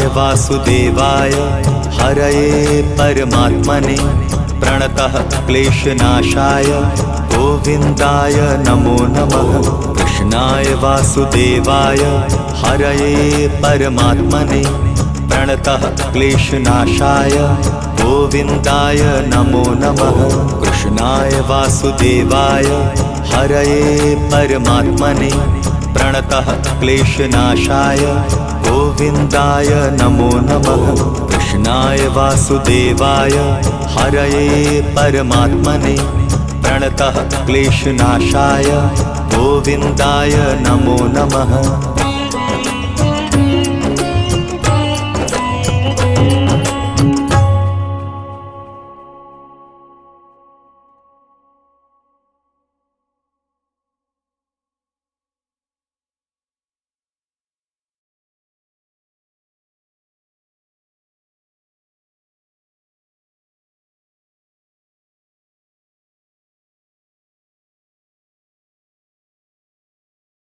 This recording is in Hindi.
कृष्णाय वासुदेवाय हरये परमात्मने प्रणतः क्लेशनाशाय गोविन्दाय नमो नमः। कृष्णाय वासुदेवाय हरये परमात्मने प्रणतः क्लेशनाशाय गोविन्दाय नमो नमः। कृष्णाय वासुदेवाय हरये परमात्मने प्रणतः क्लेशनाशाय गोविन्दाय नमो नमः। कृष्णाय वासुदेवाय हरये परमात्मने प्रणतः क्लेशनाशाय गोविन्दाय नमो नमः।